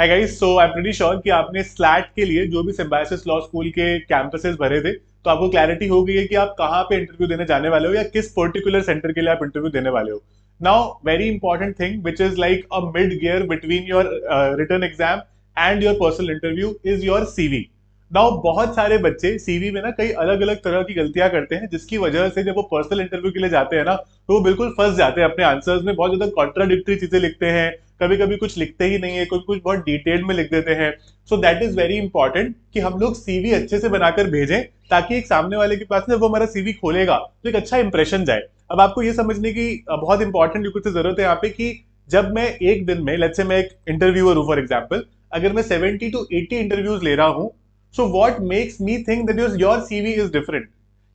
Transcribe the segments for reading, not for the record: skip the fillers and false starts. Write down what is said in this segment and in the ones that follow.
Hi guys, so I am pretty sure कि आपने slate के लिए जो भी सिम्बायोसिस लॉ स्कूल के कैंपसेस भरे थे, तो आपको क्लैरिटी हो गई है कि आप कहाँ पे इंटरव्यू देने जाने वाले हो या किस पर्टिकुलर सेंटर के लिए आप इंटरव्यू देने वाले हो। Now very important thing which is like a mid gear between your written exam and your personal interview is your CV. Now बहुत सारे बच्चे सीवी में ना कई अलग अलग तरह की गलतियां करते हैं, जिसकी वजह से जब वो पर्सनल इंटरव्यू के लिए जाते हैं ना, तो वो बिल्कुल फंस जाते हैं अपने आंसर्स में। बहुत ज्यादा कॉन्ट्राडिक्टरी चीजें लिखते हैं, कभी कभी कुछ लिखते ही नहीं है, कभी कुछ बहुत डिटेल में लिख देते हैं। So that is very important कि हम लोग सीवी अच्छे से बनाकर भेजें, ताकि एक सामने वाले के पास ना वो हमारा सीवी खोलेगा तो एक अच्छा इंप्रेशन जाए। अब आपको ये समझने की बहुत इंपॉर्टेंट कुछ जरूरत है यहाँ पे कि जब मैं एक दिन में, लेट्स से मैं एक इंटरव्यूअर हूँ फॉर एग्जाम्पल, अगर मैं 70 to 80 इंटरव्यूज ले रहा हूँ, so what makes me think that your CV is different,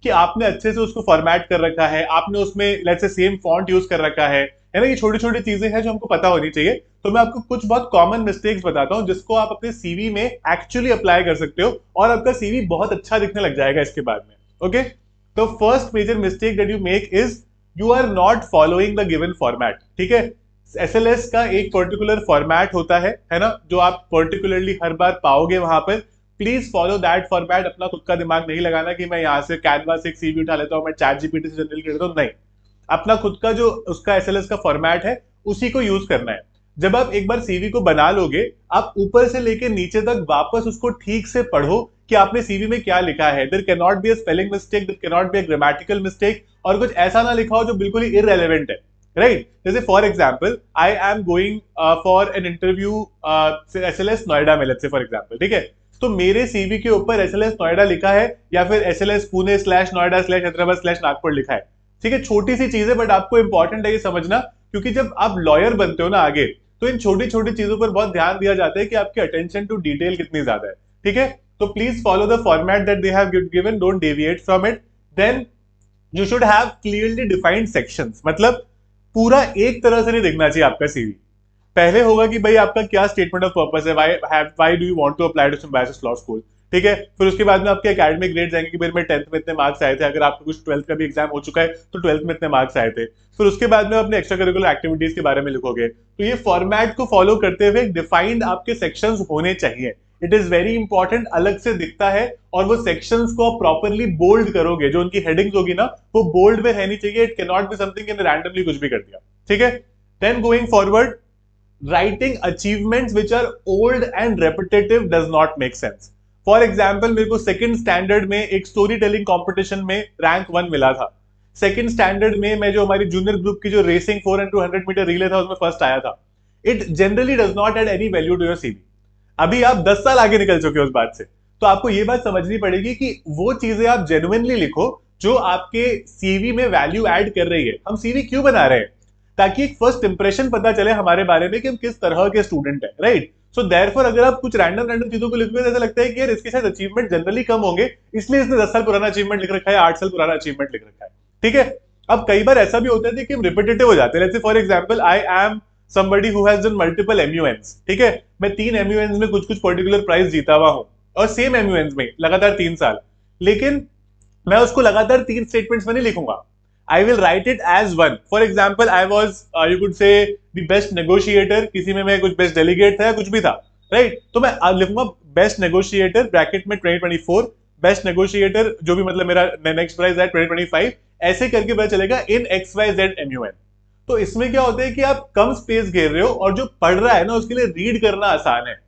कि आपने अच्छे से उसको फॉर्मेट कर रखा है, आपने उसमें let's say same font use कर रखा है ना। ये छोटी छोटी चीजें हैं जो हमको पता होनी चाहिए। तो मैं आपको कुछ बहुत कॉमन मिस्टेक्स बताता हूँ जिसको आप अपने सीवी में एक्चुअली अप्लाई कर सकते हो, और आपका सीवी बहुत अच्छा दिखने लग जाएगा इसके बाद में। ओके, तो first major mistake that you make is you are not following the given format. ठीक है, एसएलएस का एक पर्टिकुलर फॉर्मेट होता है ना, जो आप पर्टिकुलरली हर बार पाओगे वहां पर। Please follow that format. अपना खुद का दिमाग नहीं लगाना कि मैं यहाँ से कैनवा से एक सीवी उठा लेता हूँ, मैं चैट जीपीटी से जनरल कर देता हूँ, नहीं। अपना खुद का जो उसका एसएलएस का फॉर्मेट है उसी को यूज करना है। जब आप एक बार सीवी को बना लोगे, आप ऊपर से लेके नीचे तक वापस उसको ठीक से पढ़ो कि आपने सीवी में क्या लिखा है। There can not be a spelling mistake, there can not be a grammatical mistake, और कुछ ऐसा ना लिखा हो जो बिल्कुल ही इररेलेवेंट है। राइट, जैसे for example I am going for an interview SLS Noida में, लेट्स से फॉर एग्जाम्पल, ठीक है। तो मेरे सीवी के ऊपर एसएलएस नोएडा लिखा है या फिर SLS Pune slash Noida slash Hyderabad slash Nagpur लिखा है। ठीक है, छोटी सी चीज है बट आपको इंपॉर्टेंट है ये समझना, क्योंकि जब आप लॉयर बनते हो ना आगे, तो इन छोटी छोटी चीजों पर बहुत ध्यान दिया जाता है कि आपकी अटेंशन टू डिटेल कितनी ज्यादा है। ठीक है, तो please follow the format that they have given, don't deviate from it. Then you should have clearly defined sections, मतलब पूरा एक तरह से नहीं दिखना चाहिए आपका सीवी। पहले होगा कि भाई आपका क्या स्टेटमेंट ऑफ पर्पस है, why do you want to apply to Symbiosis law school. ठीक है, फिर उसके बाद में आपके एकेडमिक ग्रेड्स आएंगे कि मेरे 10th में इतने मार्क्स आए थे, अगर आपका कुछ 12th का भी एग्जाम हो चुका है तो 12th में इतने मार्क्स आए थे। फिर उसके बाद में अपने एक्स्ट्रा करिकुलर एक्टिविटीज के बारे में लिखोगे। तो ये फॉर्मेट को फॉलो करते हुए डिफाइंड आपके सेक्शंस होने चाहिए। इट इज वेरी इंपॉर्टेंट, अलग से दिखता है, और वो सेक्शंस को आप प्रॉपरली बोल्ड करोगे, जो उनकी हेडिंग्स होगी ना वो बोल्ड में रहनी चाहिए। It can not be something in randomly कुछ भी कर दिया। ठीक है, then going forward, writing achievements which are old and repetitive does not make sense. For example, मेरे को सेकंड स्टैंडर्ड में एक स्टोरी टेलिंग कॉम्पिटिशन में रैंक 1 मिला था। सेकंड स्टैंडर्ड में मैं जो हमारी जूनियर ग्रुप की जो रेसिंग 400 मीटर रिले था उसमें फर्स्ट आया था। It generally does not add any value to your CV. अभी आप 10 साल आगे निकल चुके हो उस बात से, तो आपको ये बात समझनी पड़ेगी कि वो चीजें आप जेन्युइनली लिखो जो आपके सीवी में वैल्यू ऐड कर रही है। हम सीवी क्यों बना रहे हैं? ताकि एक फर्स्ट इंप्रेशन पता चले हमारे बारे में कि हम किस तरह के स्टूडेंट हैं। राइट, सो देयरफॉर अगर आप कुछ रैंडम रैंडम चीजों को लिखोगे तो ऐसा लगता है कि यार इसके शायद अचीवमेंट जनरली कम होंगे, इसलिए इसने 10 साल पुराना अचीवमेंट लिख रखा है, 8 साल पुराना अचीवमेंट लिख रखा है। ठीक है, अब कई बार ऐसा भी होता है कि हम रिपीटेटिव हो जाते हैं। Let's say for example, I am somebody who has done multiple MUNs। ठीक है, मैं 3 MUNs में कुछ कुछ पर्टिकुलर प्राइज जीता हुआ हूं, और सेम MUNs में लगातार 3 साल, लेकिन मैं उसको लगातार 3 स्टेटमेंट्स में नहीं लिखूंगा। I will write it as one. For example, I was, you could say, the best negotiator। किसी में मैं कुछ बेस्ट डेलीगेट था या कुछ भी था, राइट। तो मैं लिखूंगा बेस्ट नेगोशिएटर ब्रैकेट में 2024, बेस्ट नेगोशिएटर जो भी मतलब मेरा नेक्स्ट प्राइज है 2025, ऐसे करके पता चलेगा इन XYZ MUN। तो इसमें क्या होता है कि आप कम स्पेस घेर रहे हो, और जो पढ़ रहा है ना उसके लिए रीड करना आसान है।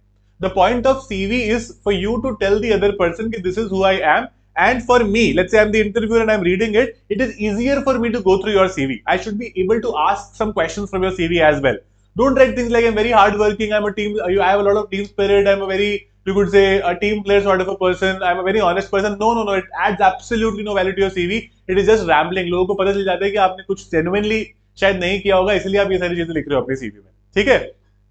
The point of CV is for you to tell the other person कि this is who I am. And for me, let's say I'm the interviewer and I'm reading it, it is easier for me to go through your CV. I should be able to ask some questions from your CV as well. Don't write things like I'm very hardworking, I'm a team, I have a lot of team spirit, I'm a very, you could say, a team player sort of a person, I'm a very honest person. No, no, no, it adds absolutely no value to your CV. It is just rambling. लोगों को पता चल जाता है कि आपने कुछ genuinely शायद नहीं किया होगा, इसलिए आप ये सारी चीजें लिख रहे हो अपने CV में। ठीक है,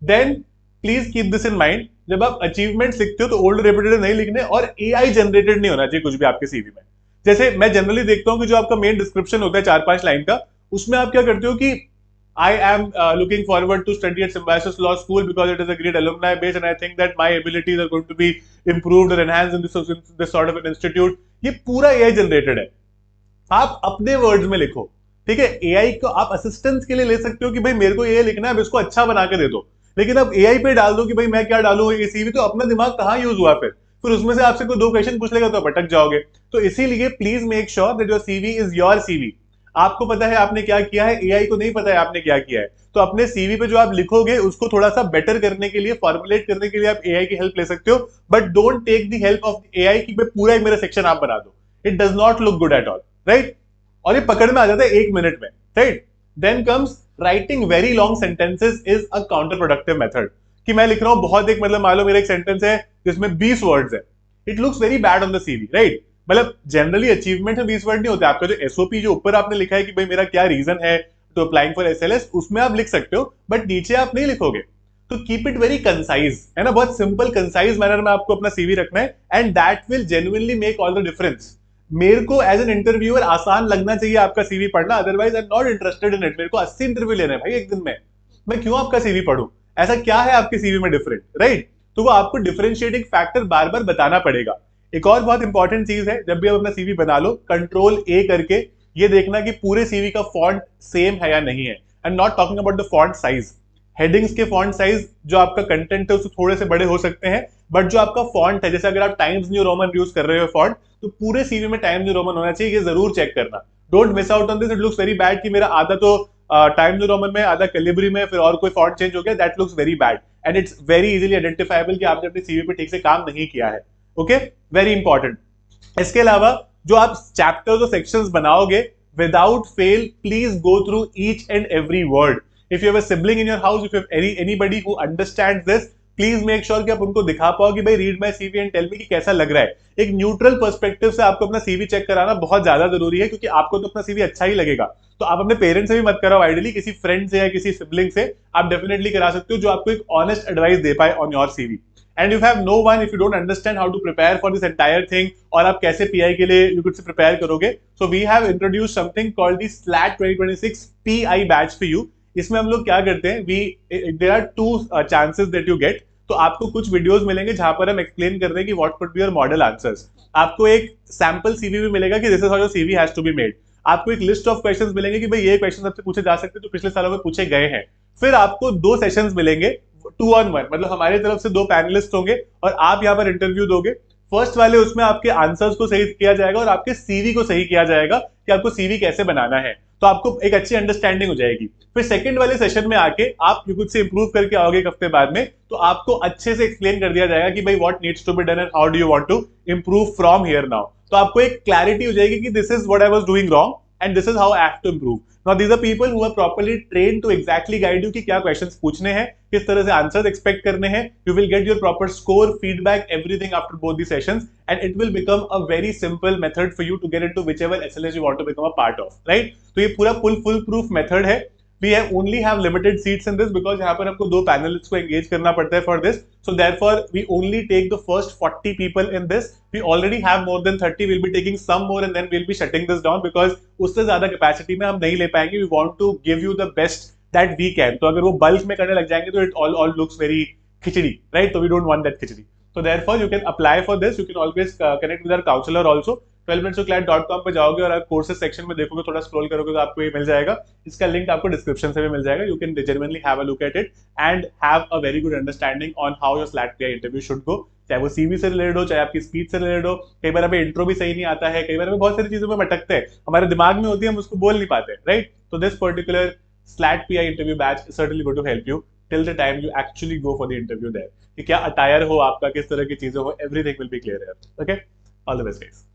then please keep this in mind, जब आप अचीवमेंट्स लिखते हो तो ओल्ड रेपिटेटिव नहीं लिखने, और एआई जनरेटेड नहीं होना चाहिए कुछ भी आपके सीवी में। जैसे मैं जनरली देखता हूं कि जो आपका मेन डिस्क्रिप्शन होता है 4-5 लाइन का, उसमें आप क्या करते हो कि I am looking forward to study at Symbiosis law school because it is a great alumni base and I think that my abilities are going to be improved और enhanced in this sort of an institute. ये पूरा AI generated है, आप अपने words में लिखो। ठीक है, एआई को आप असिस्टेंस के लिए ले सकते हो कि भाई मेरे को ये लिखना है, अब इसको अच्छा बना के दे दो। लेकिन अब एआई पे डाल दो कि भाई मैं क्या डालूं ये सीवी, तो अपना दिमाग कहाँ यूज हुआ फिर उसमें से आपसे कोई दो क्वेश्चन पूछ लेगा तो आप अटक जाओगे। तो इसीलिए please make sure that your CV is your CV. आपको पता है आपने क्या किया है, एआई को नहीं पता है आपने क्या किया है। तो अपने सीवी पे जो आप लिखोगे उसको थोड़ा सा बेटर करने के लिए, फॉर्मुलेट करने के लिए आप एआई की हेल्प ले सकते हो, but don't take the help of AI कि पूरा एक मेरा सेक्शन आप बना दो। It does not look good at all, right. और ये पकड़ में आ जाता है 1 मिनट में, right. Then comes writing very long sentences is a counter productive method. कि मैं लिख रहा हूं बहुत, एक मतलब मान लो मेरा एक सेंटेंस है जिसमें 20 वर्ड्स है, it looks very bad on the CV, right. मतलब जनरली अचीवमेंट में 20 वर्ड नहीं होते। आपका जो एसओपी जो ऊपर आपने लिखा है कि भाई मेरा क्या रीजन है तो अप्लाइंग फॉर एसएलएस, उसमें आप लिख सकते हो, बट नीचे आप नहीं लिखोगे। तो कीप इट वेरी कंसाइज, है ना, बहुत सिंपल कंसाइज मैनर में आपको अपना सीवी रखना है, and that will genuinely make all the difference. मेरे को एज एन इंटरव्यूअर आसान लगना चाहिए आपका सीवी पढ़ना, otherwise I am not interested in it. मेरे को 80 इंटरव्यू लेने हैं भाई एक दिन में, मैं क्यों आपका सीवी पढ़ूं? ऐसा क्या है आपके सीवी में डिफरेंट, राइट। तो वो आपको डिफरेंशिएटिंग फैक्टर बार बार बताना पड़ेगा। एक और बहुत इंपॉर्टेंट चीज है, जब भी आप अपना सीवी बना लो, कंट्रोल ए करके ये देखना कि पूरे सीवी का फॉन्ट सेम है या नहीं है। And not talking about the font size. Headings के फॉन्ट साइज जो आपका कंटेंट है उससे थोड़े से बड़े हो सकते हैं, बट जो आपका फॉन्ट है, जैसे अगर आप टाइम्स न्यू रोमन यूज कर रहे हो फॉन्ट, तो पूरे सीवी में टाइम्स न्यू रोमन होना चाहिए, ये जरूर चेक करना। Don't miss out on this, it looks very bad कि मेरा आधा तो टाइम्स न्यू रोमन में, आधा कैलिब्री में, फिर और कोई फॉन्ट चेंज हो गया, that looks very bad and it's very easily identifiable कि आपने अपने सीवी पे ठीक से काम नहीं किया है। Okay, very important. इसके अलावा जो आप चैप्टर्स और सेक्शंस बनाओगे, without fail please go through each and every word. If you have a sibling in your house, if you have anybody who understands this, please make sure कि आप उनको दिखा पाओ कि भाई read my CV and tell me कि कैसा लग रहा है। एक न्यूट्रल पर्सपेक्टिव से आपको अपना सीवी चेक कराना बहुत ज्यादा जरूरी है, क्योंकि आपको तो अपना सीवी अच्छा ही लगेगा। तो आप अपने पेरेंट्स से भी मत कराओ, आइडियली किसी फ्रेंड से या किसी सिबलिंग से आप डेफिनेटली करा सकते हो, जो आपको एक ऑनेस्ट एडवाइस दे पाए on your CV. And you have no one, if you don't understand how to prepare for this entire thing, और आप कैसे पीआई के लिए यू कुड से प्रिपेयर करोगे, so we have introduced something called the SLAT 2026 PI batch for you. इसमें हम लोग क्या करते हैं, there are 2 chances that you get. तो आपको कुछ वीडियोस मिलेंगे जहां पर हम एक्सप्लेन कर रहे हैं कि what could be your model answers. आपको एक सैंपल सीवी भी मिलेगा कि this is how your CV has to be made. आपको एक लिस्ट ऑफ क्वेश्चंस मिलेंगे कि भाई ये क्वेश्चन आपसे पूछे जा सकते हैं जो पिछले सालों में पूछे गए हैं। फिर आपको 2 सेशंस मिलेंगे 2 on 1, मतलब हमारी तरफ से 2 पैनलिस्ट होंगे और आप यहाँ पर इंटरव्यू दोगे। फर्स्ट वाले उसमें आपके आंसर्स को सही किया जाएगा और आपके सीवी को सही किया जाएगा कि आपको सीवी कैसे बनाना है, तो आपको एक अच्छी अंडरस्टैंडिंग हो जाएगी। फिर सेकंड वाले सेशन में आके आप खुद से इंप्रूव करके आओगे एक हफ्ते बाद में, तो आपको अच्छे से एक्सप्लेन कर दिया जाएगा कि भाई what needs to be done and how do you want to improve from here now. तो आपको एक क्लैरिटी हो जाएगी कि this is what I was doing wrong and this is how I have to improve. Now these are people who are properly trained to exactly guide you कि क्या questions पूछने हैं, किस तरह से answers expect करने हैं। You will get your proper score, feedback, everything after both the sessions, and it will become a very simple method for you to get into whichever SLS you want to become a part of, right? तो ये पूरा full proof method है। We only have limited seats in this because यहाँ पर हमको 2 panelists को engage करना पड़ता है for this. So therefore we only take the first 40 people in this. We already have more than 30. We'll be taking some more and then we'll be shutting this down because उससे ज्यादा capacity में हम नहीं ले पाएंगे. We want to give you the best that we can. तो अगर वो bulk में करने लग जाएंगे तो it all looks very khichdi, right? So we don't want that khichdi. So therefore you can apply for this. You can always connect with our counselor also. 12minutesofclass.com पे जाओगे और आप कोर्सेज सेक्शन में देखोगे, थोड़ा स्क्रॉल करोगे तो आपको ये मिल जाएगा। इसका लिंक आपको डिस्क्रिप्शन से भी मिल जाएगा। You can genuinely have a look at it and have a very good understanding on how your slate PI interview should go, चाहे वो सीवी से रिलेटेड हो, चाहे आपकी स्पीच से रिलेटेड हो। कई बार हमें इंट्रो भी सही नहीं आता है, कई बार हमें बहुत सारी चीजों में अटकते हैं, हमारे दिमाग में होती है, हम उसको बोल नहीं पाते, राइट। तो this particular SLAT PI interview batch is certainly going to help you till the time you actually go for the interview there. कि क्या अटायर हो आपका, किस तरह की चीजें हो, everything will be clear here. Okay, all the best guys.